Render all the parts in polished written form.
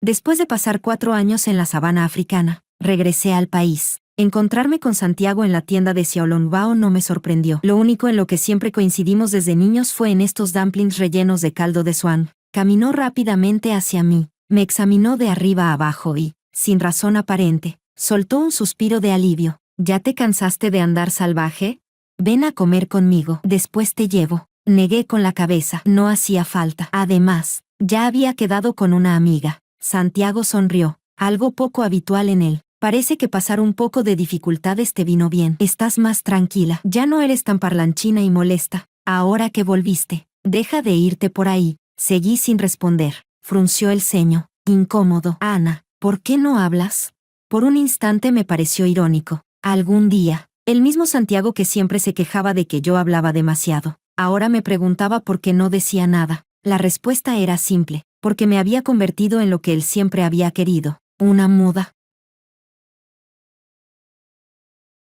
Después de pasar 4 años en la sabana africana, regresé al país. Encontrarme con Santiago en la tienda de Xiaolongbao no me sorprendió. Lo único en lo que siempre coincidimos desde niños fue en estos dumplings rellenos de caldo de swan. Caminó rápidamente hacia mí, me examinó de arriba a abajo y, sin razón aparente, soltó un suspiro de alivio. ¿Ya te cansaste de andar salvaje? Ven a comer conmigo, después te llevo. Negué con la cabeza, no hacía falta. Además, ya había quedado con una amiga. Santiago sonrió, algo poco habitual en él. Parece que pasar un poco de dificultades te vino bien. Estás más tranquila, ya no eres tan parlanchina y molesta. Ahora que volviste, deja de irte por ahí. Seguí sin responder. Frunció el ceño, incómodo. Ana, ¿por qué no hablas? Por un instante me pareció irónico. Algún día, el mismo Santiago que siempre se quejaba de que yo hablaba demasiado, ahora me preguntaba por qué no decía nada. La respuesta era simple, porque me había convertido en lo que él siempre había querido, una muda.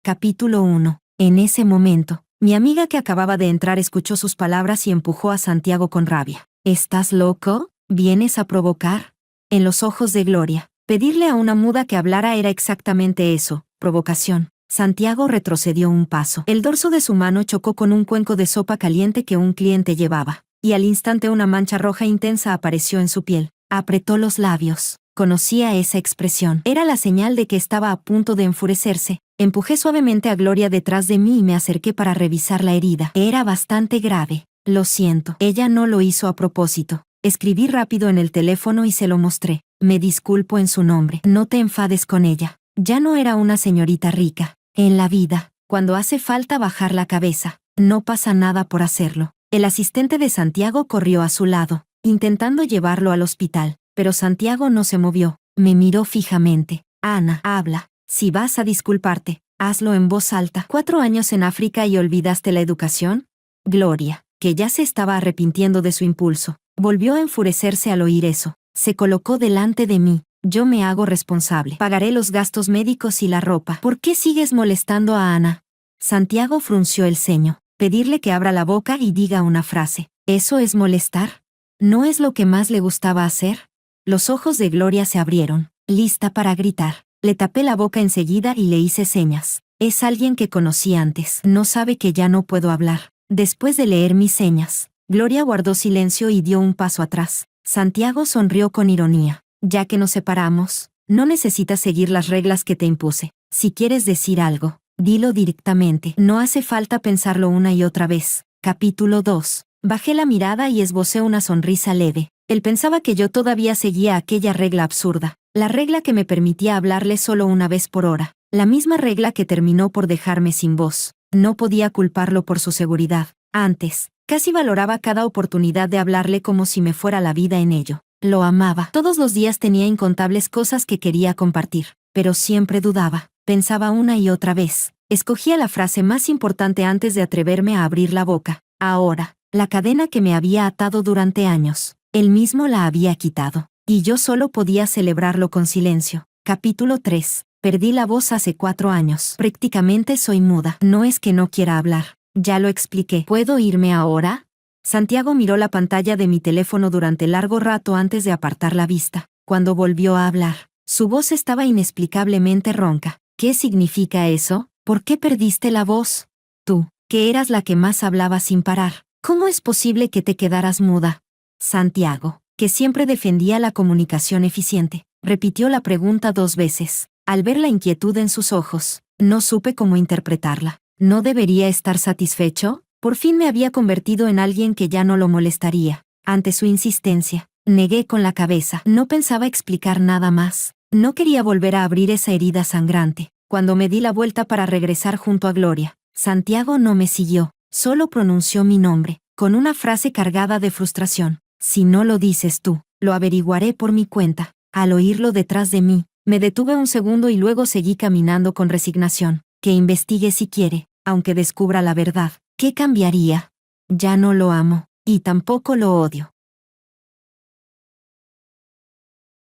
Capítulo 1. En ese momento, mi amiga que acababa de entrar escuchó sus palabras y empujó a Santiago con rabia. ¿Estás loco? ¿Vienes a provocar? En los ojos de Gloria, pedirle a una muda que hablara era exactamente eso, provocación. Santiago retrocedió un paso. El dorso de su mano chocó con un cuenco de sopa caliente que un cliente llevaba, y al instante una mancha roja intensa apareció en su piel. Apretó los labios. Conocía esa expresión. Era la señal de que estaba a punto de enfurecerse. Empujé suavemente a Gloria detrás de mí y me acerqué para revisar la herida. Era bastante grave. Lo siento. Ella no lo hizo a propósito. Escribí rápido en el teléfono y se lo mostré. Me disculpo en su nombre. No te enfades con ella. Ya no era una señorita rica. En la vida, cuando hace falta bajar la cabeza, no pasa nada por hacerlo. El asistente de Santiago corrió a su lado, intentando llevarlo al hospital, pero Santiago no se movió. Me miró fijamente. Ana, habla. Si vas a disculparte, hazlo en voz alta. 4 años en África y olvidaste la educación. Gloria, que ya se estaba arrepintiendo de su impulso, volvió a enfurecerse al oír eso. Se colocó delante de mí. Yo me hago responsable. Pagaré los gastos médicos y la ropa. ¿Por qué sigues molestando a Ana? Santiago frunció el ceño. Pedirle que abra la boca y diga una frase. ¿Eso es molestar? ¿No es lo que más le gustaba hacer? Los ojos de Gloria se abrieron, lista para gritar. Le tapé la boca enseguida y le hice señas. Es alguien que conocí antes. No sabe que ya no puedo hablar. Después de leer mis señas, Gloria guardó silencio y dio un paso atrás. Santiago sonrió con ironía. Ya que nos separamos, no necesitas seguir las reglas que te impuse. Si quieres decir algo, dilo directamente. No hace falta pensarlo una y otra vez. Capítulo 2. Bajé la mirada y esbocé una sonrisa leve. Él pensaba que yo todavía seguía aquella regla absurda. La regla que me permitía hablarle solo una vez por hora. La misma regla que terminó por dejarme sin voz. No podía culparlo por su seguridad. Antes, casi valoraba cada oportunidad de hablarle como si me fuera la vida en ello. Lo amaba. Todos los días tenía incontables cosas que quería compartir, pero siempre dudaba. Pensaba una y otra vez. Escogía la frase más importante antes de atreverme a abrir la boca. Ahora, la cadena que me había atado durante años, él mismo la había quitado, y yo solo podía celebrarlo con silencio. Capítulo 3. Perdí la voz hace 4 años. Prácticamente soy muda. No es que no quiera hablar. Ya lo expliqué. ¿Puedo irme ahora? Santiago miró la pantalla de mi teléfono durante largo rato antes de apartar la vista. Cuando volvió a hablar, su voz estaba inexplicablemente ronca. ¿Qué significa eso? ¿Por qué perdiste la voz? Tú, que eras la que más hablaba sin parar. ¿Cómo es posible que te quedaras muda? Santiago, que siempre defendía la comunicación eficiente, repitió la pregunta 2 veces. Al ver la inquietud en sus ojos, no supe cómo interpretarla. ¿No debería estar satisfecho? Por fin me había convertido en alguien que ya no lo molestaría. Ante su insistencia, negué con la cabeza. No pensaba explicar nada más. No quería volver a abrir esa herida sangrante. Cuando me di la vuelta para regresar junto a Gloria, Santiago no me siguió, solo pronunció mi nombre, con una frase cargada de frustración. Si no lo dices tú, lo averiguaré por mi cuenta. Al oírlo detrás de mí, me detuve un segundo y luego seguí caminando con resignación. Que investigue si quiere, aunque descubra la verdad. ¿Qué cambiaría? Ya no lo amo, y tampoco lo odio.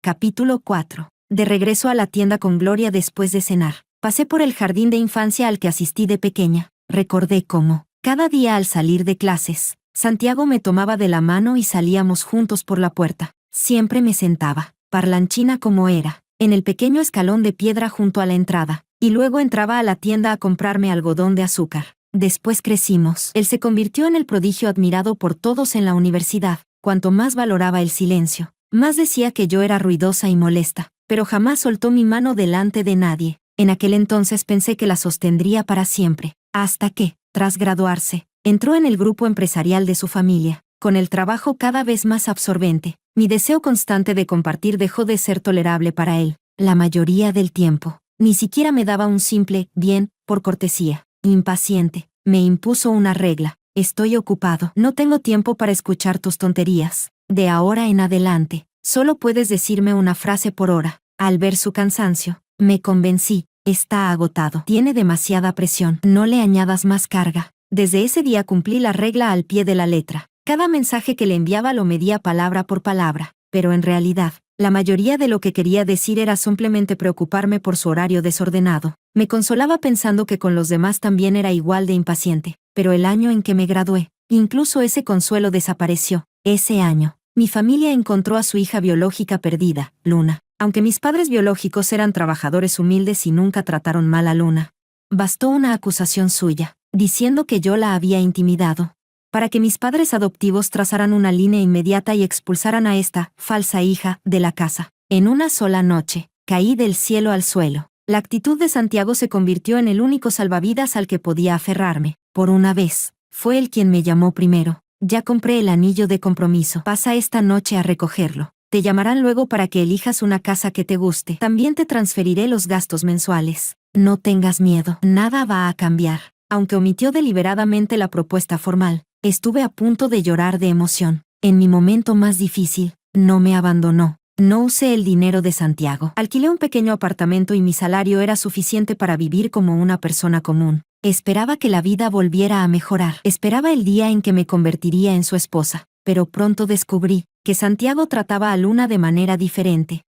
Capítulo 4. De regreso a la tienda con Gloria después de cenar, pasé por el jardín de infancia al que asistí de pequeña. Recordé cómo, cada día al salir de clases, Santiago me tomaba de la mano y salíamos juntos por la puerta. Siempre me sentaba, parlanchina como era, en el pequeño escalón de piedra junto a la entrada, y luego entraba a la tienda a comprarme algodón de azúcar. Después crecimos. Él se convirtió en el prodigio admirado por todos en la universidad. Cuanto más valoraba el silencio, más decía que yo era ruidosa y molesta, pero jamás soltó mi mano delante de nadie. En aquel entonces pensé que la sostendría para siempre, hasta que, tras graduarse, entró en el grupo empresarial de su familia. Con el trabajo cada vez más absorbente, mi deseo constante de compartir dejó de ser tolerable para él. La mayoría del tiempo, ni siquiera me daba un simple bien por cortesía. Impaciente, me impuso una regla: estoy ocupado, no tengo tiempo para escuchar tus tonterías. De ahora en adelante, solo puedes decirme una frase por hora. Al ver su cansancio, me convencí: está agotado, tiene demasiada presión, no le añadas más carga. Desde ese día cumplí la regla al pie de la letra. Cada mensaje que le enviaba lo medía palabra por palabra, pero en realidad, la mayoría de lo que quería decir era simplemente preocuparme por su horario desordenado. Me consolaba pensando que con los demás también era igual de impaciente, pero el año en que me gradué, incluso ese consuelo desapareció. Ese año, mi familia encontró a su hija biológica perdida, Luna. Aunque mis padres biológicos eran trabajadores humildes y nunca trataron mal a Luna, bastó una acusación suya, diciendo que yo la había intimidado, para que mis padres adoptivos trazaran una línea inmediata y expulsaran a esta falsa hija de la casa. En una sola noche, caí del cielo al suelo. La actitud de Santiago se convirtió en el único salvavidas al que podía aferrarme. Por una vez, fue él quien me llamó primero. Ya compré el anillo de compromiso. Pasa esta noche a recogerlo. Te llamarán luego para que elijas una casa que te guste. También te transferiré los gastos mensuales. No tengas miedo, nada va a cambiar. Aunque omitió deliberadamente la propuesta formal, estuve a punto de llorar de emoción. En mi momento más difícil, no me abandonó. No usé el dinero de Santiago. Alquilé un pequeño apartamento y mi salario era suficiente para vivir como una persona común. Esperaba que la vida volviera a mejorar. Esperaba el día en que me convertiría en su esposa. Pero pronto descubrí que Santiago trataba a Luna de manera diferente.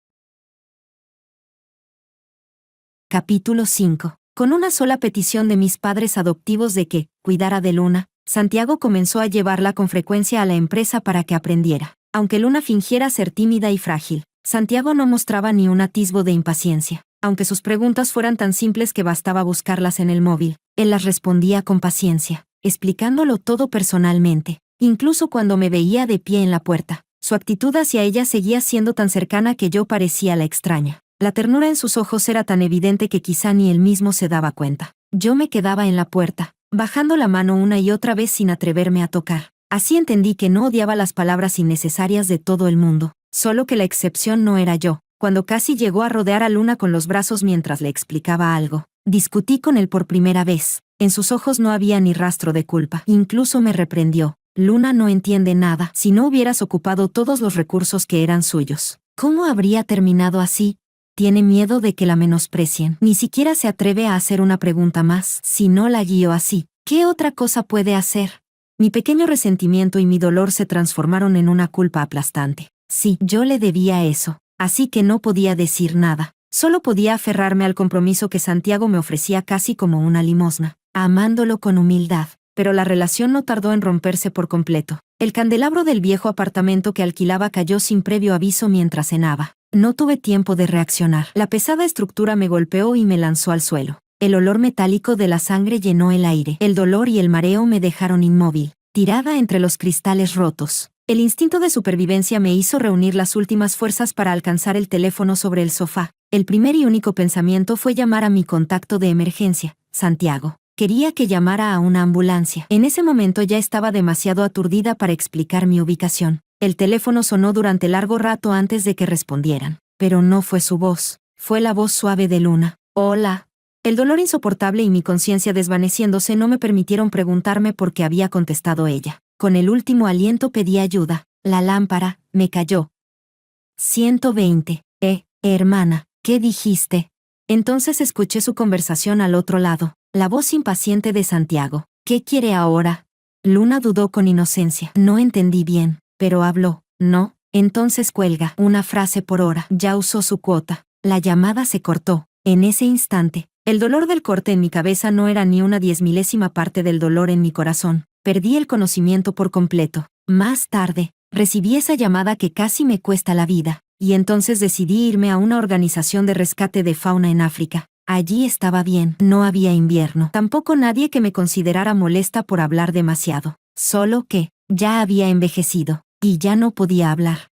Capítulo 5. Con una sola petición de mis padres adoptivos de que cuidara de Luna, Santiago comenzó a llevarla con frecuencia a la empresa para que aprendiera. Aunque Luna fingiera ser tímida y frágil, Santiago no mostraba ni un atisbo de impaciencia. Aunque sus preguntas fueran tan simples que bastaba buscarlas en el móvil, él las respondía con paciencia, explicándolo todo personalmente. Incluso cuando me veía de pie en la puerta, su actitud hacia ella seguía siendo tan cercana que yo parecía la extraña. La ternura en sus ojos era tan evidente que quizá ni él mismo se daba cuenta. Yo me quedaba en la puerta, bajando la mano una y otra vez sin atreverme a tocar. Así entendí que no odiaba las palabras innecesarias de todo el mundo, solo que la excepción no era yo. Cuando casi llegó a rodear a Luna con los brazos mientras le explicaba algo, discutí con él por primera vez. En sus ojos no había ni rastro de culpa. Incluso me reprendió: Luna no entiende nada. Si no hubieras ocupado todos los recursos que eran suyos, ¿cómo habría terminado así? Tiene miedo de que la menosprecien. Ni siquiera se atreve a hacer una pregunta más. Si no la guío así, ¿qué otra cosa puede hacer? Mi pequeño resentimiento y mi dolor se transformaron en una culpa aplastante. Sí, yo le debía eso, así que no podía decir nada. Solo podía aferrarme al compromiso que Santiago me ofrecía casi como una limosna, amándolo con humildad. Pero la relación no tardó en romperse por completo. El candelabro del viejo apartamento que alquilaba cayó sin previo aviso mientras cenaba. No tuve tiempo de reaccionar. La pesada estructura me golpeó y me lanzó al suelo. El olor metálico de la sangre llenó el aire. El dolor y el mareo me dejaron inmóvil, tirada entre los cristales rotos. El instinto de supervivencia me hizo reunir las últimas fuerzas para alcanzar el teléfono sobre el sofá. El primer y único pensamiento fue llamar a mi contacto de emergencia, Santiago. Quería que llamara a una ambulancia. En ese momento ya estaba demasiado aturdida para explicar mi ubicación. El teléfono sonó durante largo rato antes de que respondieran. Pero no fue su voz, fue la voz suave de Luna. Hola. El dolor insoportable y mi conciencia desvaneciéndose no me permitieron preguntarme por qué había contestado ella. Con el último aliento pedí ayuda. La lámpara me cayó. 120. Hermana, ¿qué dijiste? Entonces escuché su conversación al otro lado. La voz impaciente de Santiago. ¿Qué quiere ahora? Luna dudó con inocencia. No entendí bien, pero habló. No, entonces cuelga. Una frase por hora. Ya usó su cuota. La llamada se cortó. En ese instante, el dolor del corte en mi cabeza no era ni una 10,000ª parte del dolor en mi corazón. Perdí el conocimiento por completo. Más tarde, recibí esa llamada que casi me cuesta la vida. y entonces decidí irme a una organización de rescate de fauna en África. Allí estaba bien, no había invierno, tampoco nadie que me considerara molesta por hablar demasiado, solo que ya había envejecido, y ya no podía hablar.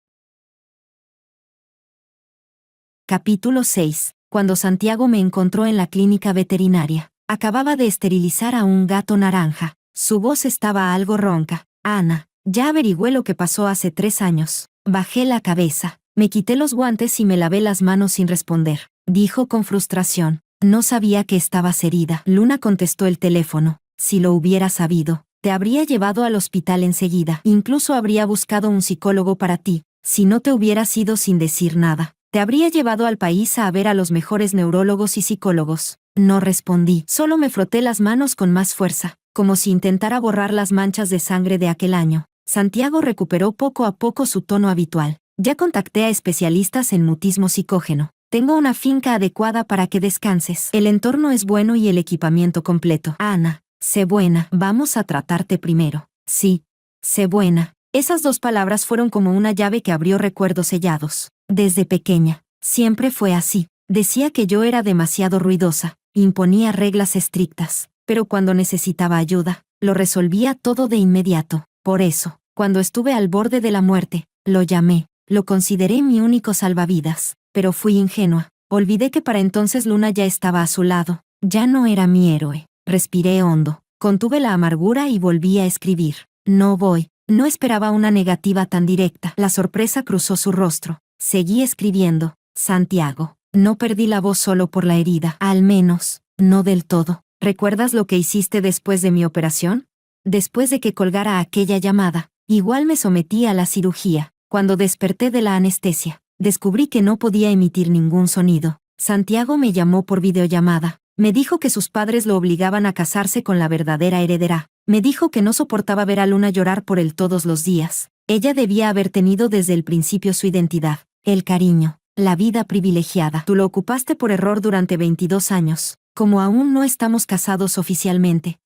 Capítulo 6. Cuando Santiago me encontró en la clínica veterinaria. Acababa de esterilizar a un gato naranja. Su voz estaba algo ronca. Ana, ya averigüé lo que pasó hace 3 años. Bajé la cabeza, me quité los guantes y me lavé las manos sin responder. Dijo con frustración. No sabía que estabas herida. Luna contestó el teléfono. Si lo hubiera sabido, te habría llevado al hospital enseguida. Incluso habría buscado un psicólogo para ti. Si no te hubieras ido sin decir nada, te habría llevado al país a ver a los mejores neurólogos y psicólogos. No respondí, solo me froté las manos con más fuerza, como si intentara borrar las manchas de sangre de aquel año. Santiago recuperó poco a poco su tono habitual. Ya contacté a especialistas en mutismo psicógeno. Tengo una finca adecuada para que descanses. El entorno es bueno y el equipamiento completo. Ana, sé buena. Vamos a tratarte primero. Sí, sé buena. Esas 2 palabras fueron como una llave que abrió recuerdos sellados. Desde pequeña, siempre fue así. Decía que yo era demasiado ruidosa, imponía reglas estrictas, pero cuando necesitaba ayuda, lo resolvía todo de inmediato. Por eso, cuando estuve al borde de la muerte, lo llamé, lo consideré mi único salvavidas, pero fui ingenua. Olvidé que para entonces Luna ya estaba a su lado, ya no era mi héroe. Respiré hondo, contuve la amargura y volví a escribir. No voy. No esperaba una negativa tan directa. La sorpresa cruzó su rostro. Seguí escribiendo. Santiago, no perdí la voz solo por la herida. Al menos, no del todo. ¿Recuerdas lo que hiciste después de mi operación? Después de que colgara aquella llamada, igual me sometí a la cirugía. Cuando desperté de la anestesia, descubrí que no podía emitir ningún sonido. Santiago me llamó por videollamada. Me dijo que sus padres lo obligaban a casarse con la verdadera heredera. Me dijo que no soportaba ver a Luna llorar por él todos los días. Ella debía haber tenido desde el principio su identidad, el cariño, la vida privilegiada. Tú lo ocupaste por error durante 22 años, como aún no estamos casados oficialmente.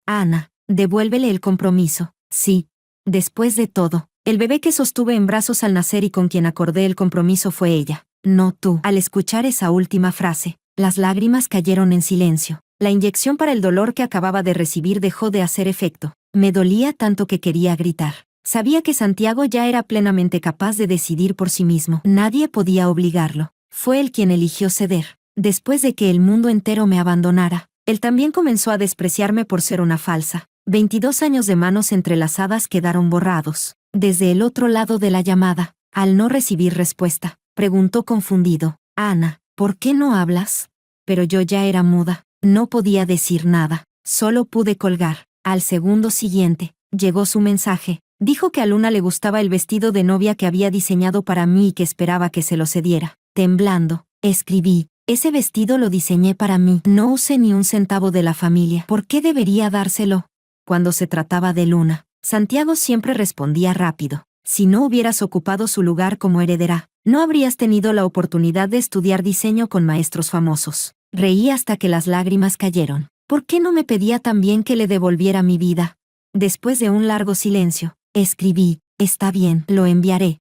Ana, devuélvele el compromiso. Sí. Después de todo, el bebé que sostuve en brazos al nacer y con quien acordé el compromiso fue ella, no tú. Al escuchar esa última frase, las lágrimas cayeron en silencio. La inyección para el dolor que acababa de recibir dejó de hacer efecto. Me dolía tanto que quería gritar. Sabía que Santiago ya era plenamente capaz de decidir por sí mismo. Nadie podía obligarlo. Fue él quien eligió ceder. Después de que el mundo entero me abandonara, él también comenzó a despreciarme por ser una falsa. 22 años de manos entrelazadas quedaron borrados. Desde el otro lado de la llamada, al no recibir respuesta, preguntó confundido. Ana, ¿por qué no hablas? Pero yo ya era muda. No podía decir nada, solo pude colgar. Al segundo siguiente, llegó su mensaje. Dijo que a Luna le gustaba el vestido de novia que había diseñado para mí y que esperaba que se lo cediera. Temblando, escribí, ese vestido lo diseñé para mí. No usé ni un centavo de la familia. ¿Por qué debería dárselo? Cuando se trataba de Luna, Santiago siempre respondía rápido. Si no hubieras ocupado su lugar como heredera, no habrías tenido la oportunidad de estudiar diseño con maestros famosos. Reí hasta que las lágrimas cayeron. ¿Por qué no me pedía también que le devolviera mi vida? Después de un largo silencio, escribí, está bien, lo enviaré.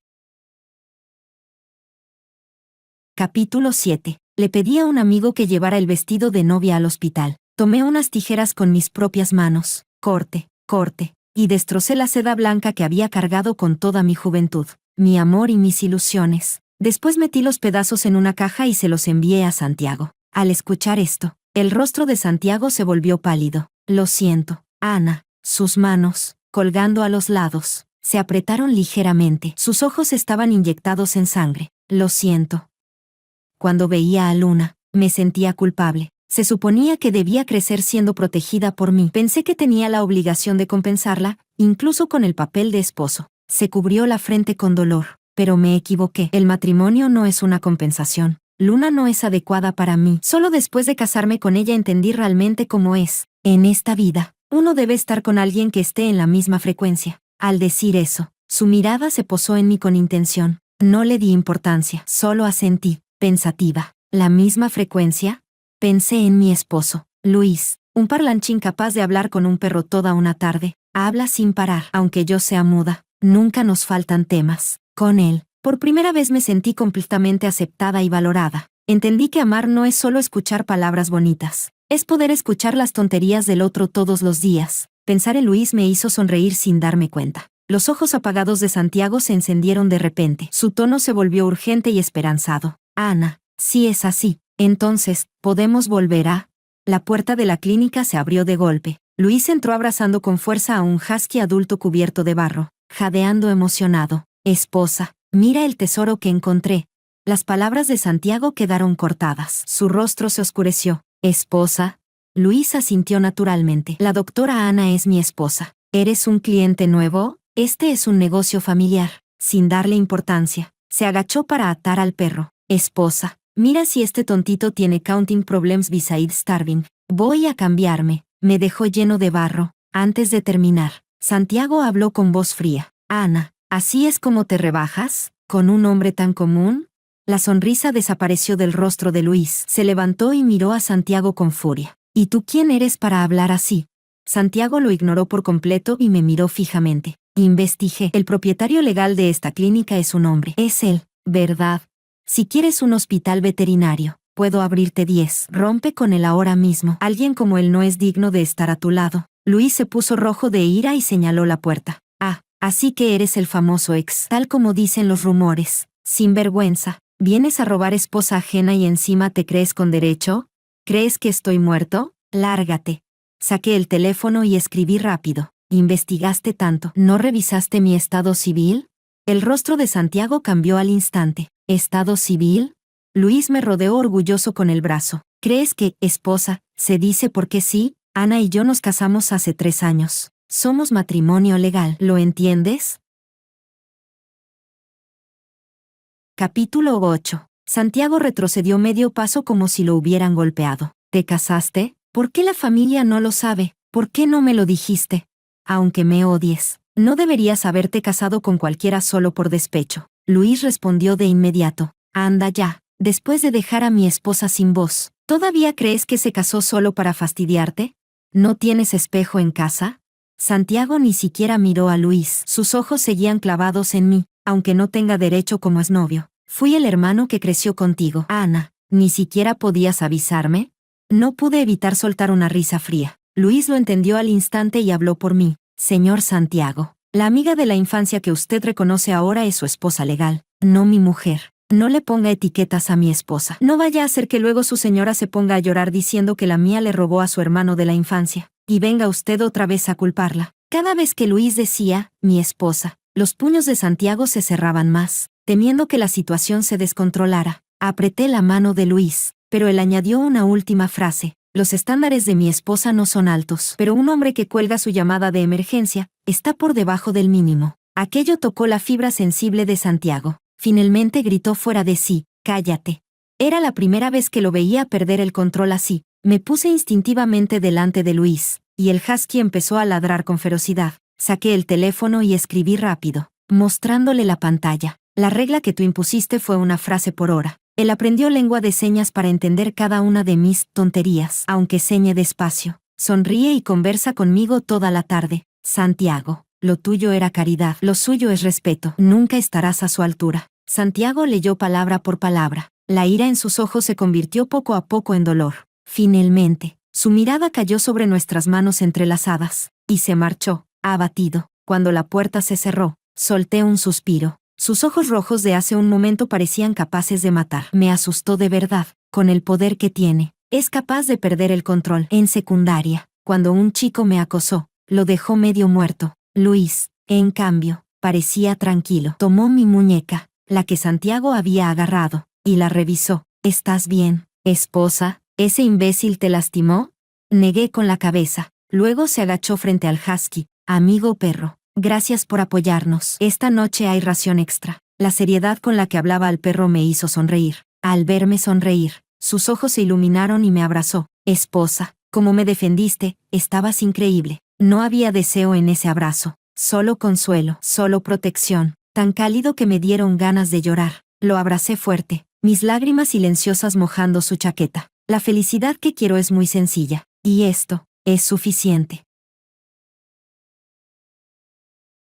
Capítulo 7. Le pedí a un amigo que llevara el vestido de novia al hospital. Tomé unas tijeras con mis propias manos, corte, y destrocé la seda blanca que había cargado con toda mi juventud, mi amor y mis ilusiones. Después metí los pedazos en una caja y se los envié a Santiago. Al escuchar esto, el rostro de Santiago se volvió pálido. Lo siento, Ana. Sus manos, colgando a los lados, se apretaron ligeramente. Sus ojos estaban inyectados en sangre. Lo siento. Cuando veía a Luna, me sentía culpable. Se suponía que debía crecer siendo protegida por mí. Pensé que tenía la obligación de compensarla, incluso con el papel de esposo. Se cubrió la frente con dolor, pero me equivoqué. El matrimonio no es una compensación. Luna no es adecuada para mí. Solo después de casarme con ella entendí realmente cómo es. En esta vida, uno debe estar con alguien que esté en la misma frecuencia. Al decir eso, su mirada se posó en mí con intención. No le di importancia, solo asentí, pensativa. ¿La misma frecuencia? Pensé en mi esposo, Luis, un parlanchín capaz de hablar con un perro toda una tarde. Habla sin parar. Aunque yo sea muda, nunca nos faltan temas. Con él, Por primera vez me sentí completamente aceptada y valorada. Entendí que amar no es solo escuchar palabras bonitas. Es poder escuchar las tonterías del otro todos los días. Pensar en Luis me hizo sonreír sin darme cuenta. Los ojos apagados de Santiago se encendieron de repente. Su tono se volvió urgente y esperanzado. Ana, si es así, entonces, ¿podemos volver a...? La puerta de la clínica se abrió de golpe. Luis entró abrazando con fuerza a un husky adulto cubierto de barro, jadeando emocionado. Esposa, mira el tesoro que encontré. Las palabras de Santiago quedaron cortadas. Su rostro se oscureció. Esposa. Luis asintió naturalmente. La doctora Ana es mi esposa. ¿Eres un cliente nuevo? Este es un negocio familiar. Sin darle importancia, se agachó para atar al perro. Esposa, mira si este tontito tiene counting problems besides starving. Voy a cambiarme. Me dejó lleno de barro. Antes de terminar, Santiago habló con voz fría. Ana, ¿así es como te rebajas? ¿Con un hombre tan común? La sonrisa desapareció del rostro de Luis. Se levantó y miró a Santiago con furia. ¿Y tú quién eres para hablar así? Santiago lo ignoró por completo y me miró fijamente. Investigué. El propietario legal de esta clínica es un hombre. Es él, ¿verdad? Si quieres un hospital veterinario, puedo abrirte 10. Rompe con él ahora mismo. Alguien como él no es digno de estar a tu lado. Luis se puso rojo de ira y señaló la puerta. Ah, así que eres el famoso ex, tal como dicen los rumores. Sin vergüenza. ¿Vienes a robar esposa ajena y encima te crees con derecho? ¿Crees que estoy muerto? Lárgate. Saqué el teléfono y escribí rápido. ¿Investigaste tanto? ¿No revisaste mi estado civil? El rostro de Santiago cambió al instante. ¿Estado civil? Luis me rodeó orgulloso con el brazo. ¿Crees que, esposa, se dice porque sí? Ana y yo nos casamos hace 3 años. Somos matrimonio legal. ¿Lo entiendes? Capítulo 8. Santiago retrocedió medio paso como si lo hubieran golpeado. ¿Te casaste? ¿Por qué la familia no lo sabe? ¿Por qué no me lo dijiste? Aunque me odies, no deberías haberte casado con cualquiera solo por despecho. Luis respondió de inmediato. Anda ya, después de dejar a mi esposa sin voz, ¿todavía crees que se casó solo para fastidiarte? ¿No tienes espejo en casa? Santiago ni siquiera miró a Luis. Sus ojos seguían clavados en mí. Aunque no tenga derecho como exnovio. Fui el hermano que creció contigo. Ana, ¿ni siquiera podías avisarme? No pude evitar soltar una risa fría. Luis lo entendió al instante y habló por mí. Señor Santiago, la amiga de la infancia que usted reconoce ahora es su esposa legal, no mi mujer. No le ponga etiquetas a mi esposa. No vaya a hacer que luego su señora se ponga a llorar diciendo que la mía le robó a su hermano de la infancia, y venga usted otra vez a culparla. Cada vez que Luis decía, mi esposa, los puños de Santiago se cerraban más, temiendo que la situación se descontrolara. Apreté la mano de Luis, pero él añadió una última frase. Los estándares de mi esposa no son altos, pero un hombre que cuelga su llamada de emergencia está por debajo del mínimo. Aquello tocó la fibra sensible de Santiago. Finalmente gritó fuera de sí, cállate. Era la primera vez que lo veía perder el control así. Me puse instintivamente delante de Luis, y el husky empezó a ladrar con ferocidad. Saqué el teléfono y escribí rápido, mostrándole la pantalla. La regla que tú impusiste fue una frase por hora. Él aprendió lengua de señas para entender cada una de mis tonterías, aunque señe despacio. Sonríe y conversa conmigo toda la tarde. Santiago, lo tuyo era caridad, lo suyo es respeto. Nunca estarás a su altura. Santiago leyó palabra por palabra. La ira en sus ojos se convirtió poco a poco en dolor. Finalmente, su mirada cayó sobre nuestras manos entrelazadas, y se marchó, abatido. Cuando la puerta se cerró, solté un suspiro. Sus ojos rojos de hace un momento parecían capaces de matar. Me asustó de verdad. Con el poder que tiene, es capaz de perder el control. En secundaria, cuando un chico me acosó, lo dejó medio muerto. Luis, en cambio, parecía tranquilo. Tomó mi muñeca, la que Santiago había agarrado, y la revisó. ¿Estás bien, esposa? ¿Ese imbécil te lastimó? Negué con la cabeza. Luego se agachó frente al husky. Amigo perro, gracias por apoyarnos. Esta noche hay ración extra. La seriedad con la que hablaba al perro me hizo sonreír. Al verme sonreír, sus ojos se iluminaron y me abrazó. Esposa, como me defendiste, estabas increíble. No había deseo en ese abrazo. Solo consuelo, solo protección. Tan cálido que me dieron ganas de llorar. Lo abracé fuerte, mis lágrimas silenciosas mojando su chaqueta. La felicidad que quiero es muy sencilla. Y esto es suficiente.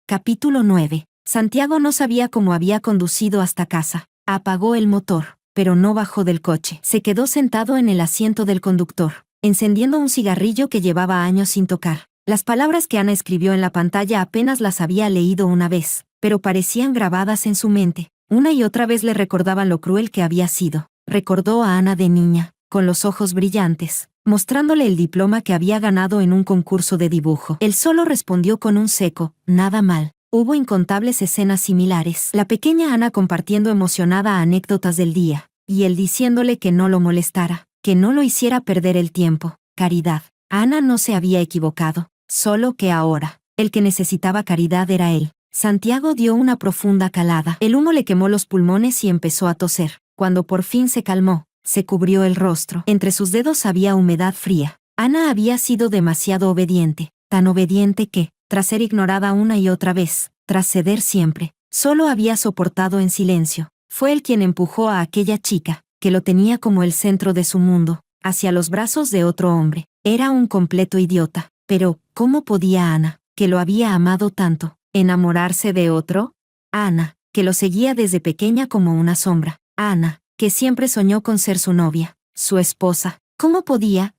Capítulo 9. Santiago no sabía cómo había conducido hasta casa. Apagó el motor, pero no bajó del coche. Se quedó sentado en el asiento del conductor, encendiendo un cigarrillo que llevaba años sin tocar. Las palabras que Ana escribió en la pantalla apenas las había leído una vez, pero parecían grabadas en su mente. Una y otra vez le recordaban lo cruel que había sido. Recordó a Ana de niña, con los ojos brillantes, mostrándole el diploma que había ganado en un concurso de dibujo. Él solo respondió con un seco, nada mal. Hubo incontables escenas similares. La pequeña Ana compartiendo emocionada anécdotas del día, y él diciéndole que no lo molestara, que no lo hiciera perder el tiempo. Caridad. Ana no se había equivocado, solo que ahora, el que necesitaba caridad era él. Santiago dio una profunda calada. El humo le quemó los pulmones y empezó a toser. Cuando por fin se calmó, se cubrió el rostro. Entre sus dedos había humedad fría. Ana había sido demasiado obediente, tan obediente que, tras ser ignorada una y otra vez, tras ceder siempre, solo había soportado en silencio. Fue él quien empujó a aquella chica, que lo tenía como el centro de su mundo, hacia los brazos de otro hombre. Era un completo idiota. Pero, ¿cómo podía Ana, que lo había amado tanto, enamorarse de otro? Ana, que lo seguía desde pequeña como una sombra. Ana, que siempre soñó con ser su novia, su esposa. ¿Cómo podía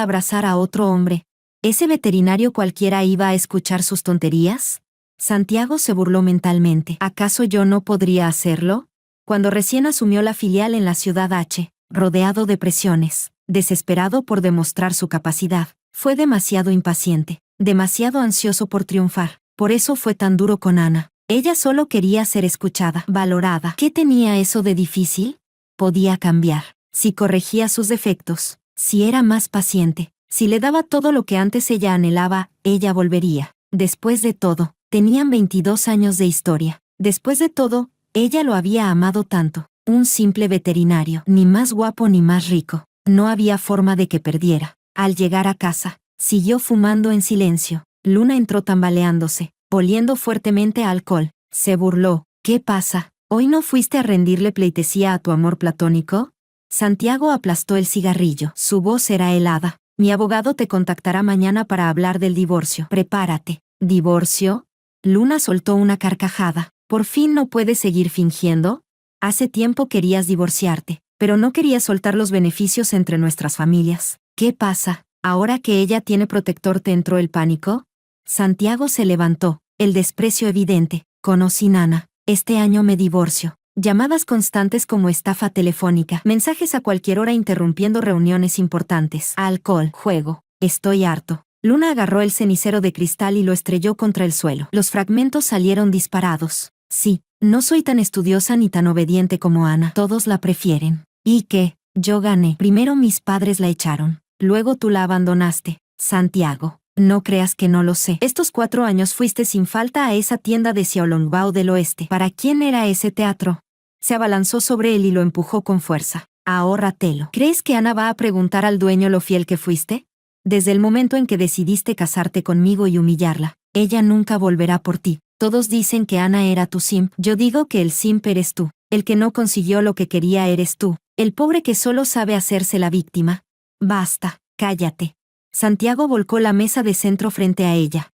abrazar a otro hombre? ¿Ese veterinario cualquiera iba a escuchar sus tonterías? Santiago se burló mentalmente. ¿Acaso yo no podría hacerlo? Cuando recién asumió la filial en la ciudad H, rodeado de presiones, desesperado por demostrar su capacidad, fue demasiado impaciente, demasiado ansioso por triunfar. Por eso fue tan duro con Ana. Ella solo quería ser escuchada, valorada. ¿Qué tenía eso de difícil? Podía cambiar. Si corregía sus defectos, si era más paciente, si le daba todo lo que antes ella anhelaba, ella volvería. Después de todo, tenían 22 años de historia. Después de todo, ella lo había amado tanto. Un simple veterinario, ni más guapo ni más rico. No había forma de que perdiera. Al llegar a casa, siguió fumando en silencio. Luna entró tambaleándose, oliendo fuertemente a alcohol. Se burló. ¿Qué pasa? ¿Hoy no fuiste a rendirle pleitesía a tu amor platónico? Santiago aplastó el cigarrillo. Su voz era helada. Mi abogado te contactará mañana para hablar del divorcio. Prepárate. ¿Divorcio? Luna soltó una carcajada. ¿Por fin no puedes seguir fingiendo? Hace tiempo querías divorciarte, pero no querías soltar los beneficios entre nuestras familias. ¿Qué pasa? ¿Ahora que ella tiene protector te entró el pánico? Santiago se levantó, el desprecio evidente. Con o sin Ana, este año me divorcio. Llamadas constantes como estafa telefónica, mensajes a cualquier hora interrumpiendo reuniones importantes, alcohol, juego. Estoy harto. Luna agarró el cenicero de cristal y lo estrelló contra el suelo. Los fragmentos salieron disparados. Sí, no soy tan estudiosa ni tan obediente como Ana. Todos la prefieren. ¿Y qué? Yo gané. Primero mis padres la echaron. Luego tú la abandonaste. Santiago, no creas que no lo sé. Estos 4 años fuiste sin falta a esa tienda de Xiaolongbao del Oeste. ¿Para quién era ese teatro? Se abalanzó sobre él y lo empujó con fuerza. Ahórratelo. ¿Crees que Ana va a preguntar al dueño lo fiel que fuiste? Desde el momento en que decidiste casarte conmigo y humillarla, ella nunca volverá por ti. Todos dicen que Ana era tu simp. Yo digo que el simp eres tú. El que no consiguió lo que quería eres tú. El pobre que solo sabe hacerse la víctima. Basta, cállate. Santiago volcó la mesa de centro frente a ella.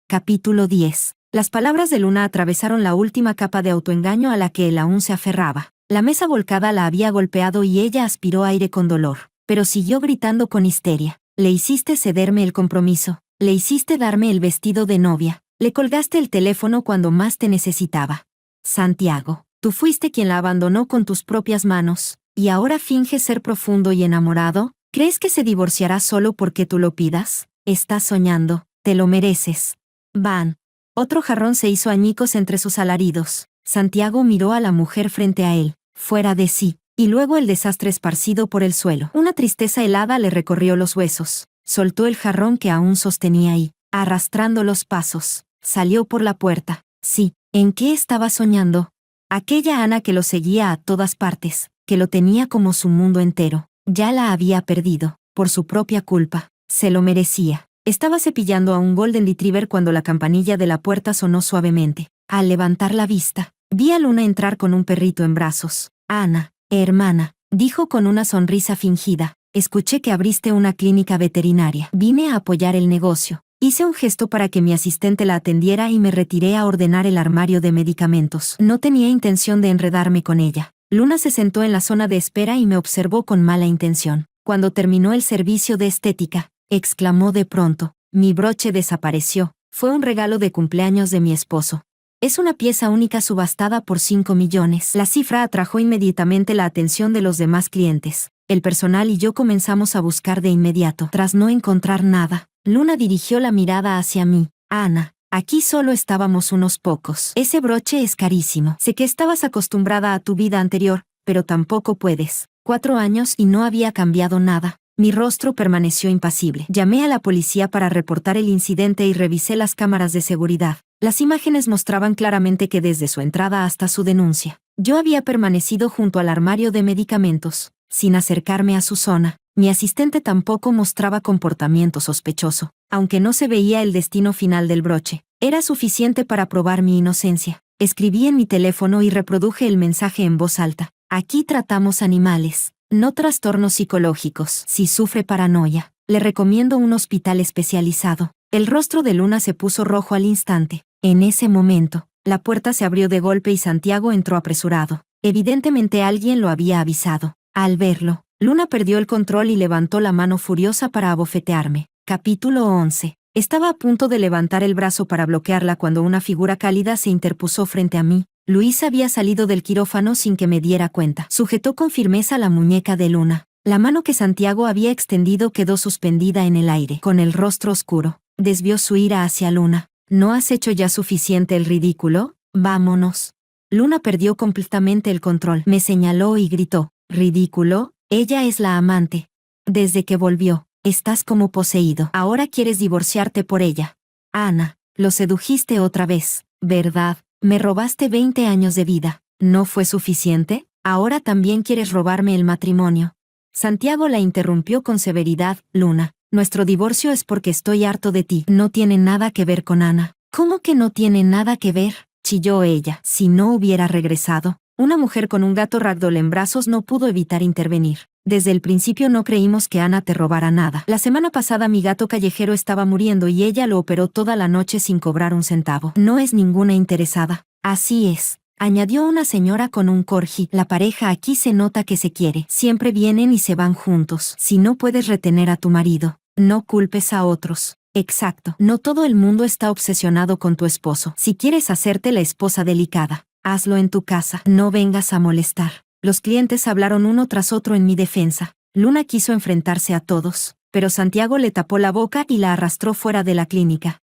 Capítulo 10. Las palabras de Luna atravesaron la última capa de autoengaño a la que él aún se aferraba. La mesa volcada la había golpeado y ella aspiró aire con dolor, pero siguió gritando con histeria. Le hiciste cederme el compromiso, le hiciste darme el vestido de novia, le colgaste el teléfono cuando más te necesitaba. Santiago, tú fuiste quien la abandonó con tus propias manos, y ahora finges ser profundo y enamorado. ¿Crees que se divorciará solo porque tú lo pidas? Estás soñando, te lo mereces. Van. Otro jarrón se hizo añicos entre sus alaridos. Santiago miró a la mujer frente a él, fuera de sí, y luego el desastre esparcido por el suelo. Una tristeza helada le recorrió los huesos. Soltó el jarrón que aún sostenía y, arrastrando los pasos, salió por la puerta. Sí, ¿en qué estaba soñando? Aquella Ana que lo seguía a todas partes, que lo tenía como su mundo entero, ya la había perdido, por su propia culpa. Se lo merecía. Estaba cepillando a un Golden Retriever cuando la campanilla de la puerta sonó suavemente. Al levantar la vista, vi a Luna entrar con un perrito en brazos. Ana, hermana, dijo con una sonrisa fingida, escuché que abriste una clínica veterinaria. Vine a apoyar el negocio. Hice un gesto para que mi asistente la atendiera y me retiré a ordenar el armario de medicamentos. No tenía intención de enredarme con ella. Luna se sentó en la zona de espera y me observó con mala intención. Cuando terminó el servicio de estética, exclamó de pronto: mi broche desapareció. Fue un regalo de cumpleaños de mi esposo. Es una pieza única subastada por 5 millones. La cifra atrajo inmediatamente la atención de los demás clientes. El personal y yo comenzamos a buscar de inmediato. Tras no encontrar nada, Luna dirigió la mirada hacia mí. Ana, aquí solo estábamos unos pocos. Ese broche es carísimo. Sé que estabas acostumbrada a tu vida anterior, pero tampoco puedes. 4 años y no había cambiado nada. Mi rostro permaneció impasible. Llamé a la policía para reportar el incidente y revisé las cámaras de seguridad. Las imágenes mostraban claramente que desde su entrada hasta su denuncia, yo había permanecido junto al armario de medicamentos, sin acercarme a su zona. Mi asistente tampoco mostraba comportamiento sospechoso, aunque no se veía el destino final del broche. Era suficiente para probar mi inocencia. Escribí en mi teléfono y reproduje el mensaje en voz alta. Aquí tratamos animales, no trastornos psicológicos. Si sufre paranoia, le recomiendo un hospital especializado. El rostro de Luna se puso rojo al instante. En ese momento, la puerta se abrió de golpe y Santiago entró apresurado. Evidentemente alguien lo había avisado. Al verlo, Luna perdió el control y levantó la mano furiosa para abofetearme. Capítulo 11. Estaba a punto de levantar el brazo para bloquearla cuando una figura cálida se interpuso frente a mí. Luis había salido del quirófano sin que me diera cuenta. Sujetó con firmeza la muñeca de Luna. La mano que Santiago había extendido quedó suspendida en el aire. Con el rostro oscuro, desvió su ira hacia Luna. ¿No has hecho ya suficiente el ridículo? Vámonos. Luna perdió completamente el control. Me señaló y gritó: ¿ridículo? Ella es la amante. Desde que volvió, estás como poseído. Ahora quieres divorciarte por ella. Ana, lo sedujiste otra vez, ¿verdad? Me robaste 20 años de vida. ¿No fue suficiente? Ahora también quieres robarme el matrimonio. Santiago la interrumpió con severidad. Luna, nuestro divorcio es porque estoy harto de ti. No tiene nada que ver con Ana. ¿Cómo que no tiene nada que ver?, chilló ella. Si no hubiera regresado, una mujer con un gato ragdoll en brazos no pudo evitar intervenir. Desde el principio no creímos que Ana te robara nada. La semana pasada mi gato callejero estaba muriendo y ella lo operó toda la noche sin cobrar un centavo. No es ninguna interesada. Así es, añadió una señora con un corgi. La pareja aquí se nota que se quiere. Siempre vienen y se van juntos. Si no puedes retener a tu marido, no culpes a otros. Exacto. No todo el mundo está obsesionado con tu esposo. Si quieres hacerte la esposa delicada, hazlo en tu casa. No vengas a molestar. Los clientes hablaron uno tras otro en mi defensa. Luna quiso enfrentarse a todos, pero Santiago le tapó la boca y la arrastró fuera de la clínica.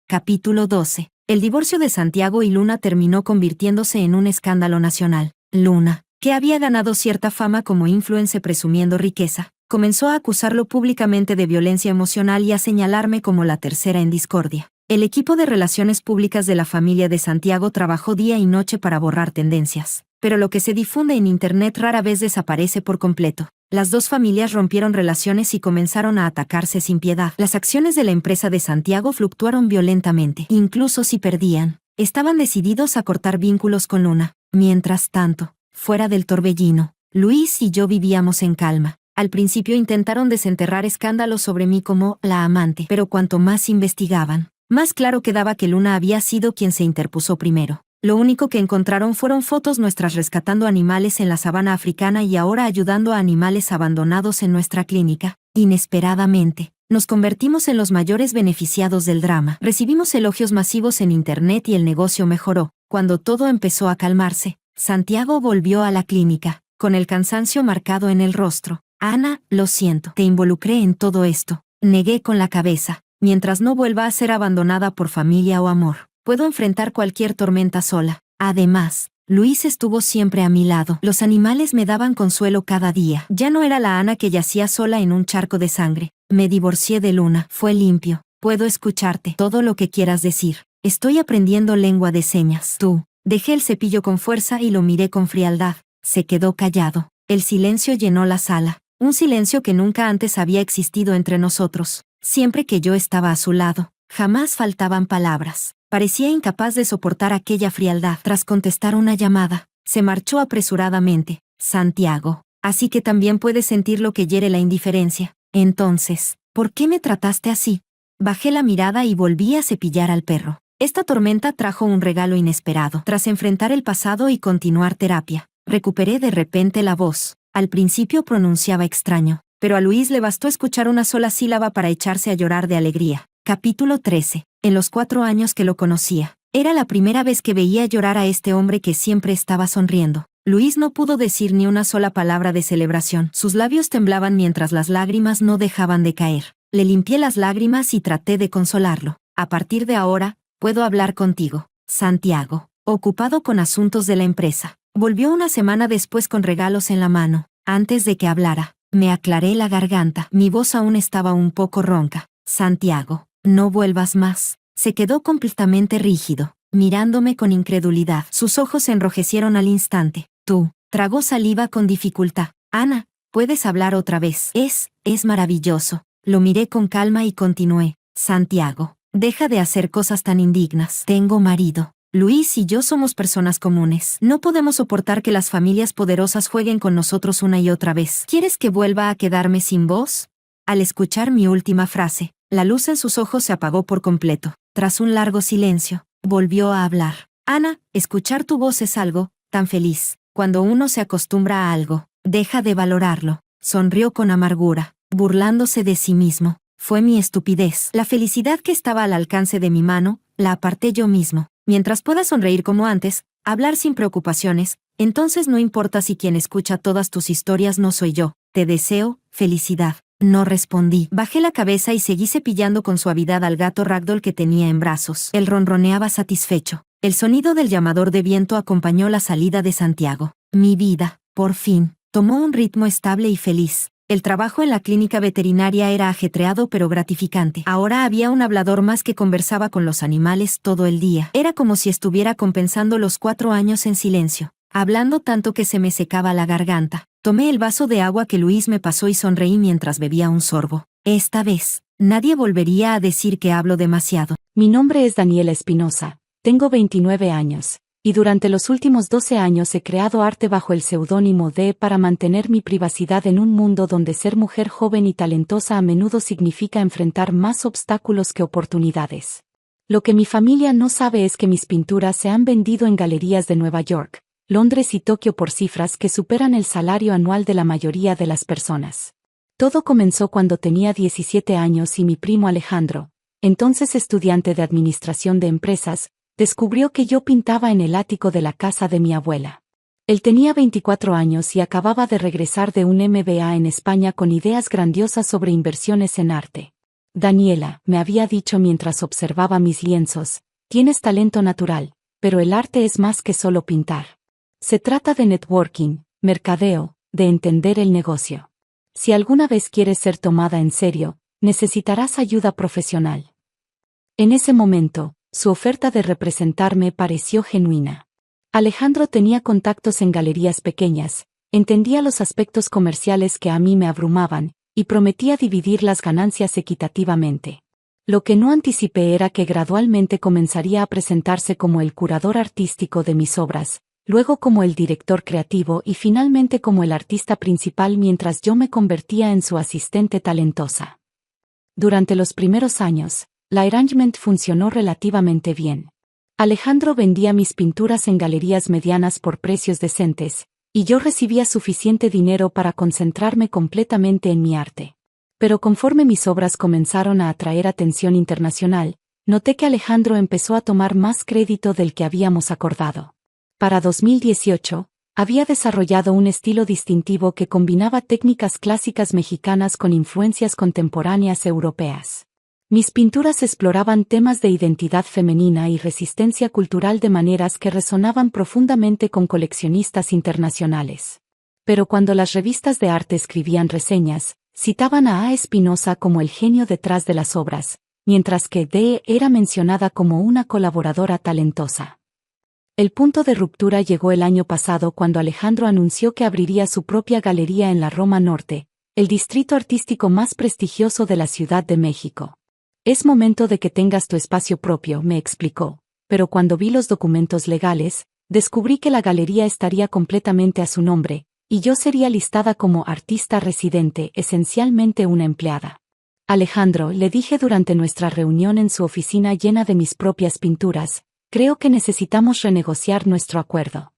Capítulo 12. El divorcio de Santiago y Luna terminó convirtiéndose en un escándalo nacional. Luna, que había ganado cierta fama como influencer presumiendo riqueza, comenzó a acusarlo públicamente de violencia emocional y a señalarme como la tercera en discordia. El equipo de relaciones públicas de la familia de Santiago trabajó día y noche para borrar tendencias, pero lo que se difunde en Internet rara vez desaparece por completo. Las dos familias rompieron relaciones y comenzaron a atacarse sin piedad. Las acciones de la empresa de Santiago fluctuaron violentamente. Incluso si perdían, estaban decididos a cortar vínculos con Luna. Mientras tanto, fuera del torbellino, Luis y yo vivíamos en calma. Al principio intentaron desenterrar escándalos sobre mí como la amante, pero cuanto más investigaban, más claro quedaba que Luna había sido quien se interpuso primero. Lo único que encontraron fueron fotos nuestras rescatando animales en la sabana africana y ahora ayudando a animales abandonados en nuestra clínica. Inesperadamente, nos convertimos en los mayores beneficiados del drama. Recibimos elogios masivos en Internet y el negocio mejoró. Cuando todo empezó a calmarse, Santiago volvió a la clínica, con el cansancio marcado en el rostro. Ana, lo siento, te involucré en todo esto. Negué con la cabeza. Mientras no vuelva a ser abandonada por familia o amor, puedo enfrentar cualquier tormenta sola. Además, Luis estuvo siempre a mi lado. Los animales me daban consuelo cada día. Ya no era la Ana que yacía sola en un charco de sangre. Me divorcié de Luna. Fue limpio. Puedo escucharte. Todo lo que quieras decir. Estoy aprendiendo lengua de señas. Tú. Dejé el cepillo con fuerza y lo miré con frialdad. Se quedó callado. El silencio llenó la sala. Un silencio que nunca antes había existido entre nosotros. Siempre que yo estaba a su lado, jamás faltaban palabras. Parecía incapaz de soportar aquella frialdad. Tras contestar una llamada, se marchó apresuradamente. Santiago, así que también puedes sentir lo que hiere la indiferencia. Entonces, ¿Por qué me trataste así? Bajé la mirada y volví a cepillar al perro. Esta tormenta trajo un regalo inesperado. Tras enfrentar el pasado y continuar terapia, recuperé de repente la voz. Al principio pronunciaba extraño, pero a Luis le bastó escuchar una sola sílaba para echarse a llorar de alegría. Capítulo 13. En los 4 años que lo conocía, era la primera vez que veía llorar a este hombre que siempre estaba sonriendo. Luis no pudo decir ni una sola palabra de celebración. Sus labios temblaban mientras las lágrimas no dejaban de caer. Le limpié las lágrimas y traté de consolarlo. A partir de ahora, puedo hablar contigo, Santiago. Ocupado con asuntos de la empresa. Volvió una semana después con regalos en la mano. Antes de que hablara, me aclaré la garganta. Mi voz aún estaba un poco ronca. Santiago, no vuelvas más. Se quedó completamente rígido, mirándome con incredulidad. Sus ojos se enrojecieron al instante. Tú, tragó saliva con dificultad. Ana, puedes hablar otra vez. Es maravilloso. Lo miré con calma y continué. Santiago, deja de hacer cosas tan indignas. Tengo marido. Luis y yo somos personas comunes. No podemos soportar que las familias poderosas jueguen con nosotros una y otra vez. ¿Quieres que vuelva a quedarme sin voz? Al escuchar mi última frase, la luz en sus ojos se apagó por completo. Tras un largo silencio, volvió a hablar. Ana, escuchar tu voz es algo tan feliz. Cuando uno se acostumbra a algo, deja de valorarlo. Sonrió con amargura, burlándose de sí mismo. Fue mi estupidez. La felicidad que estaba al alcance de mi mano, la aparté yo mismo. Mientras puedas sonreír como antes, hablar sin preocupaciones, entonces no importa si quien escucha todas tus historias no soy yo. Te deseo felicidad. No respondí. Bajé la cabeza y seguí cepillando con suavidad al gato ragdoll que tenía en brazos. Él ronroneaba satisfecho. El sonido del llamador de viento acompañó la salida de Santiago. Mi vida, por fin, tomó un ritmo estable y feliz. El trabajo en la clínica veterinaria era ajetreado pero gratificante. Ahora había un hablador más que conversaba con los animales todo el día. Era como si estuviera compensando los 4 años en silencio, hablando tanto que se me secaba la garganta. Tomé el vaso de agua que Luis me pasó y sonreí mientras bebía un sorbo. Esta vez, nadie volvería a decir que hablo demasiado. Mi nombre es Daniela Espinosa, tengo 29 años. Y durante los últimos 12 años he creado arte bajo el seudónimo de para mantener mi privacidad en un mundo donde ser mujer joven y talentosa a menudo significa enfrentar más obstáculos que oportunidades. Lo que mi familia no sabe es que mis pinturas se han vendido en galerías de Nueva York, Londres y Tokio por cifras que superan el salario anual de la mayoría de las personas. Todo comenzó cuando tenía 17 años y mi primo Alejandro, entonces estudiante de administración de empresas, descubrió que yo pintaba en el ático de la casa de mi abuela. Él tenía 24 años y acababa de regresar de un MBA en España con ideas grandiosas sobre inversiones en arte. Daniela, me había dicho mientras observaba mis lienzos, tienes talento natural, pero el arte es más que solo pintar. Se trata de networking, mercadeo, de entender el negocio. Si alguna vez quieres ser tomada en serio, necesitarás ayuda profesional. En ese momento, su oferta de representarme pareció genuina. Alejandro tenía contactos en galerías pequeñas, entendía los aspectos comerciales que a mí me abrumaban, y prometía dividir las ganancias equitativamente. Lo que no anticipé era que gradualmente comenzaría a presentarse como el curador artístico de mis obras, luego como el director creativo y finalmente como el artista principal mientras yo me convertía en su asistente talentosa. Durante los primeros años, la arrangement funcionó relativamente bien. Alejandro vendía mis pinturas en galerías medianas por precios decentes, y yo recibía suficiente dinero para concentrarme completamente en mi arte. Pero conforme mis obras comenzaron a atraer atención internacional, noté que Alejandro empezó a tomar más crédito del que habíamos acordado. Para 2018, había desarrollado un estilo distintivo que combinaba técnicas clásicas mexicanas con influencias contemporáneas europeas. Mis pinturas exploraban temas de identidad femenina y resistencia cultural de maneras que resonaban profundamente con coleccionistas internacionales. Pero cuando las revistas de arte escribían reseñas, citaban a Espinosa como el genio detrás de las obras, mientras que D era mencionada como una colaboradora talentosa. El punto de ruptura llegó el año pasado cuando Alejandro anunció que abriría su propia galería en la Roma Norte, el distrito artístico más prestigioso de la Ciudad de México. Es momento de que tengas tu espacio propio, me explicó, pero cuando vi los documentos legales, descubrí que la galería estaría completamente a su nombre, y yo sería listada como artista residente, esencialmente una empleada. Alejandro, le dije durante nuestra reunión en su oficina llena de mis propias pinturas, creo que necesitamos renegociar nuestro acuerdo.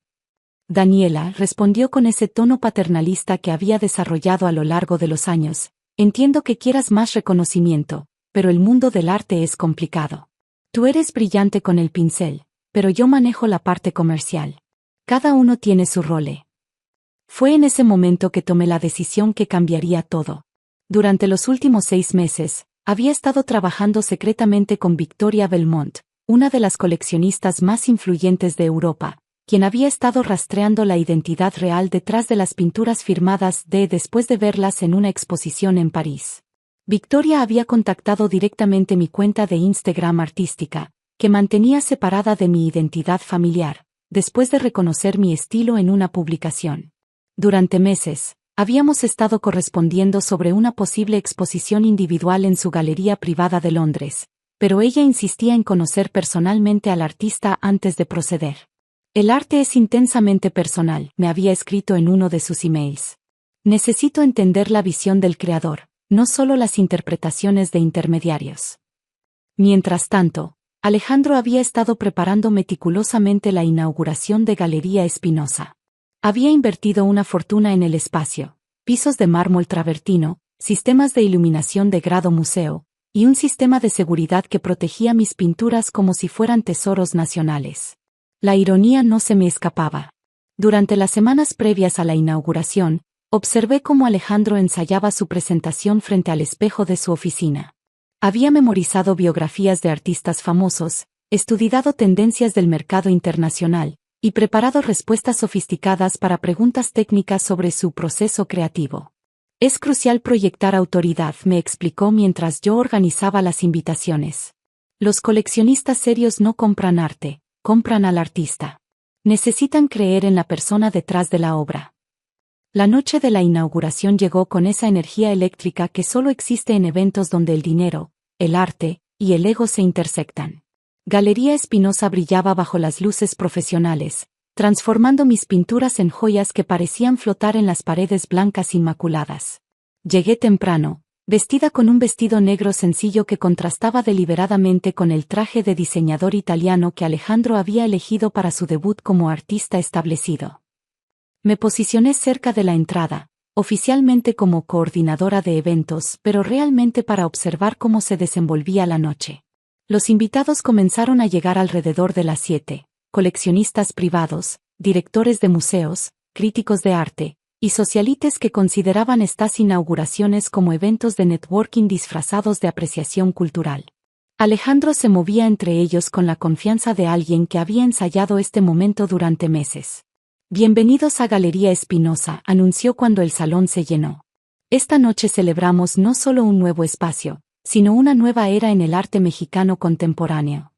Daniela respondió con ese tono paternalista que había desarrollado a lo largo de los años. Entiendo que quieras más reconocimiento, pero el mundo del arte es complicado. Tú eres brillante con el pincel, pero yo manejo la parte comercial. Cada uno tiene su rol. Fue en ese momento que tomé la decisión que cambiaría todo. Durante los últimos 6 meses, había estado trabajando secretamente con Victoria Belmont, una de las coleccionistas más influyentes de Europa, quien había estado rastreando la identidad real detrás de las pinturas firmadas después de verlas en una exposición en París. Victoria había contactado directamente mi cuenta de Instagram artística, que mantenía separada de mi identidad familiar, después de reconocer mi estilo en una publicación. Durante meses, habíamos estado correspondiendo sobre una posible exposición individual en su galería privada de Londres, pero ella insistía en conocer personalmente al artista antes de proceder. El arte es intensamente personal, me había escrito en uno de sus emails. Necesito entender la visión del creador, no solo las interpretaciones de intermediarios. Mientras tanto, Alejandro había estado preparando meticulosamente la inauguración de Galería Espinosa. Había invertido una fortuna en el espacio, pisos de mármol travertino, sistemas de iluminación de grado museo, y un sistema de seguridad que protegía mis pinturas como si fueran tesoros nacionales. La ironía no se me escapaba. Durante las semanas previas a la inauguración, observé cómo Alejandro ensayaba su presentación frente al espejo de su oficina. Había memorizado biografías de artistas famosos, estudiado tendencias del mercado internacional, y preparado respuestas sofisticadas para preguntas técnicas sobre su proceso creativo. Es crucial proyectar autoridad, me explicó mientras yo organizaba las invitaciones. Los coleccionistas serios no compran arte, compran al artista. Necesitan creer en la persona detrás de la obra. La noche de la inauguración llegó con esa energía eléctrica que solo existe en eventos donde el dinero, el arte y el ego se intersectan. Galería Espinosa brillaba bajo las luces profesionales, transformando mis pinturas en joyas que parecían flotar en las paredes blancas inmaculadas. Llegué temprano, vestida con un vestido negro sencillo que contrastaba deliberadamente con el traje de diseñador italiano que Alejandro había elegido para su debut como artista establecido. Me posicioné cerca de la entrada, oficialmente como coordinadora de eventos, pero realmente para observar cómo se desenvolvía la noche. Los invitados comenzaron a llegar alrededor de las 7, coleccionistas privados, directores de museos, críticos de arte, y socialites que consideraban estas inauguraciones como eventos de networking disfrazados de apreciación cultural. Alejandro se movía entre ellos con la confianza de alguien que había ensayado este momento durante meses. Bienvenidos a Galería Espinosa, anunció cuando el salón se llenó. Esta noche celebramos no solo un nuevo espacio, sino una nueva era en el arte mexicano contemporáneo.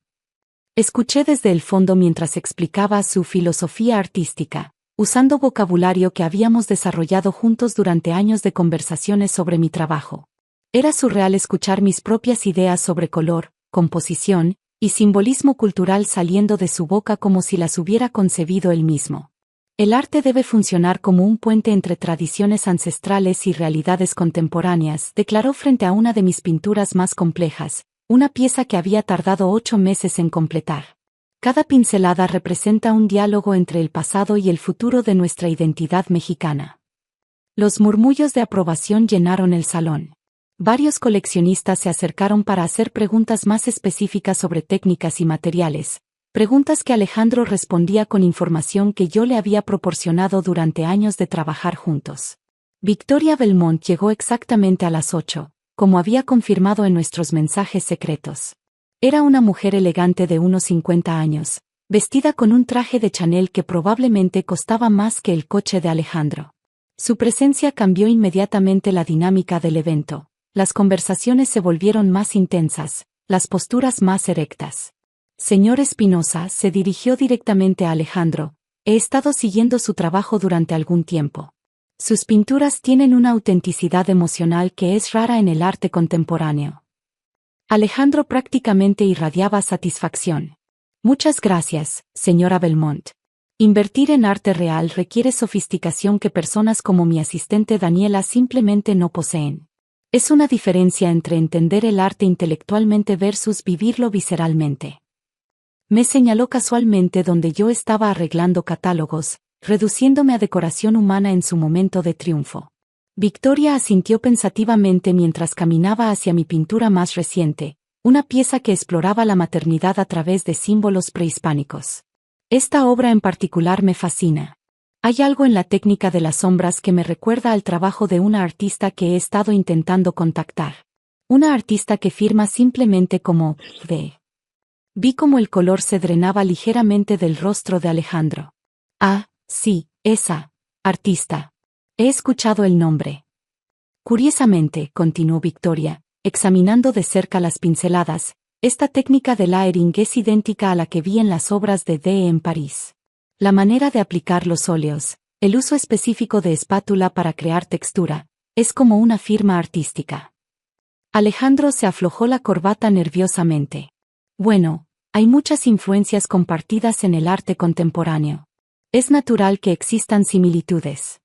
Escuché desde el fondo mientras explicaba su filosofía artística, usando vocabulario que habíamos desarrollado juntos durante años de conversaciones sobre mi trabajo. Era surreal escuchar mis propias ideas sobre color, composición y simbolismo cultural saliendo de su boca como si las hubiera concebido él mismo. El arte debe funcionar como un puente entre tradiciones ancestrales y realidades contemporáneas, declaró frente a una de mis pinturas más complejas, una pieza que había tardado 8 meses en completar. Cada pincelada representa un diálogo entre el pasado y el futuro de nuestra identidad mexicana. Los murmullos de aprobación llenaron el salón. Varios coleccionistas se acercaron para hacer preguntas más específicas sobre técnicas y materiales, preguntas que Alejandro respondía con información que yo le había proporcionado durante años de trabajar juntos. Victoria Belmont llegó exactamente a las 8, como había confirmado en nuestros mensajes secretos. Era una mujer elegante de unos 50 años, vestida con un traje de Chanel que probablemente costaba más que el coche de Alejandro. Su presencia cambió inmediatamente la dinámica del evento. Las conversaciones se volvieron más intensas, las posturas más erectas. Señor Espinosa, se dirigió directamente a Alejandro, he estado siguiendo su trabajo durante algún tiempo. Sus pinturas tienen una autenticidad emocional que es rara en el arte contemporáneo. Alejandro prácticamente irradiaba satisfacción. Muchas gracias, señora Belmont. Invertir en arte real requiere sofisticación que personas como mi asistente Daniela simplemente no poseen. Es una diferencia entre entender el arte intelectualmente versus vivirlo visceralmente. Me señaló casualmente donde yo estaba arreglando catálogos, reduciéndome a decoración humana en su momento de triunfo. Victoria asintió pensativamente mientras caminaba hacia mi pintura más reciente, una pieza que exploraba la maternidad a través de símbolos prehispánicos. Esta obra en particular me fascina. Hay algo en la técnica de las sombras que me recuerda al trabajo de una artista que he estado intentando contactar. Una artista que firma simplemente como V. Vi cómo el color se drenaba ligeramente del rostro de Alejandro. Ah, sí, esa artista. He escuchado el nombre. Curiosamente, continuó Victoria, examinando de cerca las pinceladas, esta técnica de layering es idéntica a la que vi en las obras de Dee en París. La manera de aplicar los óleos, el uso específico de espátula para crear textura, es como una firma artística. Alejandro se aflojó la corbata nerviosamente. Bueno, hay muchas influencias compartidas en el arte contemporáneo. Es natural que existan similitudes.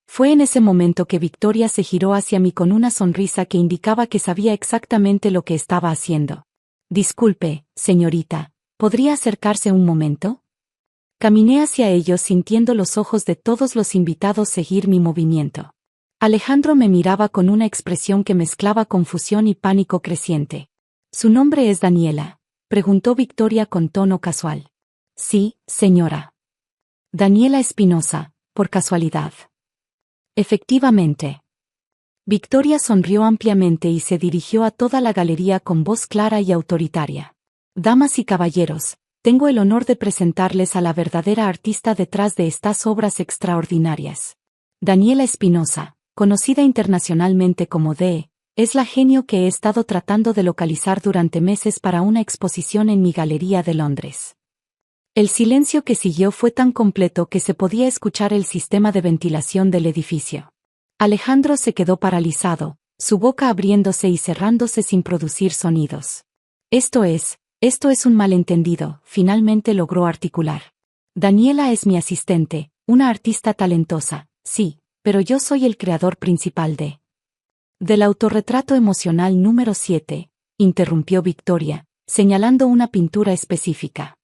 Fue en ese momento que Victoria se giró hacia mí con una sonrisa que indicaba que sabía exactamente lo que estaba haciendo. Disculpe, señorita, ¿podría acercarse un momento? Caminé hacia ellos sintiendo los ojos de todos los invitados seguir mi movimiento. Alejandro me miraba con una expresión que mezclaba confusión y pánico creciente. ¿Su nombre es Daniela?, preguntó Victoria con tono casual. Sí, señora. Daniela Espinosa, por casualidad. Efectivamente. Victoria sonrió ampliamente y se dirigió a toda la galería con voz clara y autoritaria. Damas y caballeros, tengo el honor de presentarles a la verdadera artista detrás de estas obras extraordinarias. Daniela Espinosa, conocida internacionalmente como Dee, es la genio que he estado tratando de localizar durante meses para una exposición en mi galería de Londres. El silencio que siguió fue tan completo que se podía escuchar el sistema de ventilación del edificio. Alejandro se quedó paralizado, su boca abriéndose y cerrándose sin producir sonidos. Esto es un malentendido, finalmente logró articular. Daniela es mi asistente, una artista talentosa, sí, pero yo soy el creador principal del autorretrato emocional número 7, interrumpió Victoria, señalando una pintura específica.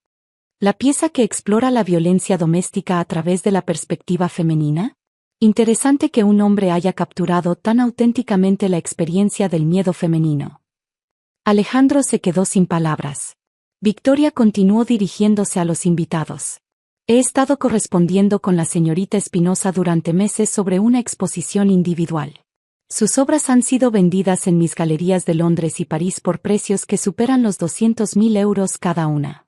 ¿La pieza que explora la violencia doméstica a través de la perspectiva femenina? Interesante que un hombre haya capturado tan auténticamente la experiencia del miedo femenino. Alejandro se quedó sin palabras. Victoria continuó dirigiéndose a los invitados. He estado correspondiendo con la señorita Espinosa durante meses sobre una exposición individual. Sus obras han sido vendidas en mis galerías de Londres y París por precios que superan los 200.000 euros cada una.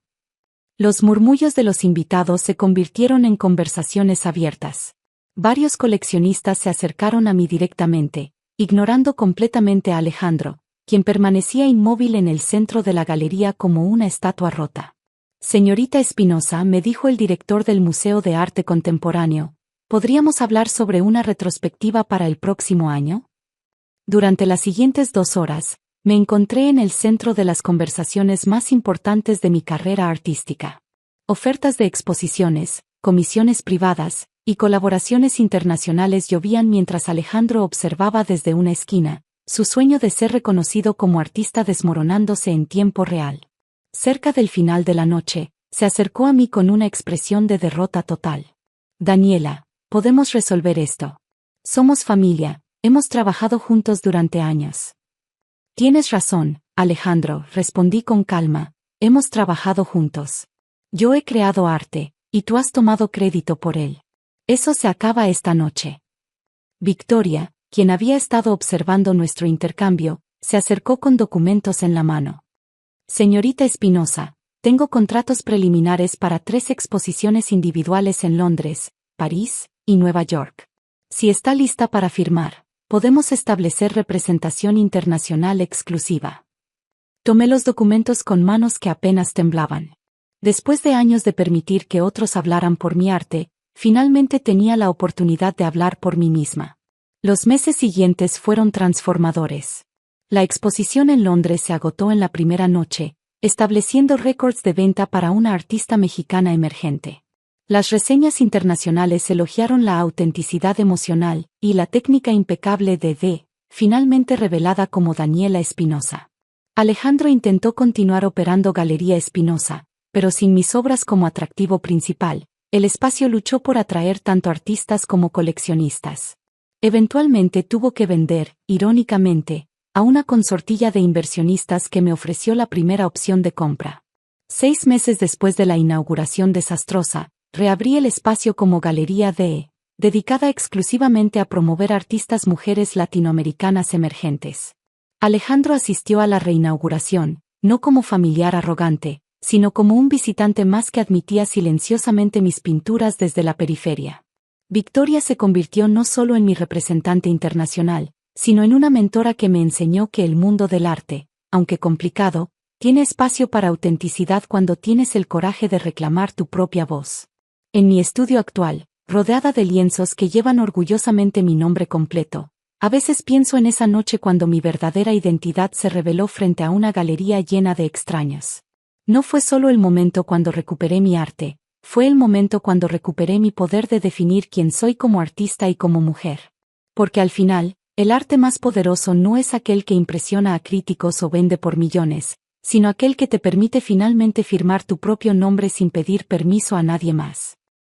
Los murmullos de los invitados se convirtieron en conversaciones abiertas. Varios coleccionistas se acercaron a mí directamente, ignorando completamente a Alejandro, quien permanecía inmóvil en el centro de la galería como una estatua rota. Señorita Espinosa, me dijo el director del Museo de Arte Contemporáneo, ¿podríamos hablar sobre una retrospectiva para el próximo año? Durante las siguientes 2 horas, me encontré en el centro de las conversaciones más importantes de mi carrera artística. Ofertas de exposiciones, comisiones privadas y colaboraciones internacionales llovían mientras Alejandro observaba desde una esquina, su sueño de ser reconocido como artista desmoronándose en tiempo real. Cerca del final de la noche, se acercó a mí con una expresión de derrota total. Daniela, podemos resolver esto. Somos familia, hemos trabajado juntos durante años. Tienes razón, Alejandro, respondí con calma, hemos trabajado juntos. Yo he creado arte, y tú has tomado crédito por él. Eso se acaba esta noche. Victoria, quien había estado observando nuestro intercambio, se acercó con documentos en la mano. Señorita Espinosa, tengo contratos preliminares para 3 exposiciones individuales en Londres, París y Nueva York. Si está lista para firmar, podemos establecer representación internacional exclusiva. Tomé los documentos con manos que apenas temblaban. Después de años de permitir que otros hablaran por mi arte, finalmente tenía la oportunidad de hablar por mí misma. Los meses siguientes fueron transformadores. La exposición en Londres se agotó en la primera noche, estableciendo récords de venta para una artista mexicana emergente. Las reseñas internacionales elogiaron la autenticidad emocional y la técnica impecable de Dee, finalmente revelada como Daniela Espinosa. Alejandro intentó continuar operando Galería Espinosa, pero sin mis obras como atractivo principal, el espacio luchó por atraer tanto artistas como coleccionistas. Eventualmente tuvo que vender, irónicamente, a una consortilla de inversionistas que me ofreció la primera opción de compra. 6 meses después de la inauguración desastrosa, reabrí el espacio como Galería DE, dedicada exclusivamente a promover artistas mujeres latinoamericanas emergentes. Alejandro asistió a la reinauguración, no como familiar arrogante, sino como un visitante más que admitía silenciosamente mis pinturas desde la periferia. Victoria se convirtió no solo en mi representante internacional, sino en una mentora que me enseñó que el mundo del arte, aunque complicado, tiene espacio para autenticidad cuando tienes el coraje de reclamar tu propia voz. En mi estudio actual, rodeada de lienzos que llevan orgullosamente mi nombre completo, a veces pienso en esa noche cuando mi verdadera identidad se reveló frente a una galería llena de extraños. No fue solo el momento cuando recuperé mi arte, fue el momento cuando recuperé mi poder de definir quién soy como artista y como mujer. Porque al final, el arte más poderoso no es aquel que impresiona a críticos o vende por millones, sino aquel que te permite finalmente firmar tu propio nombre sin pedir permiso a nadie más.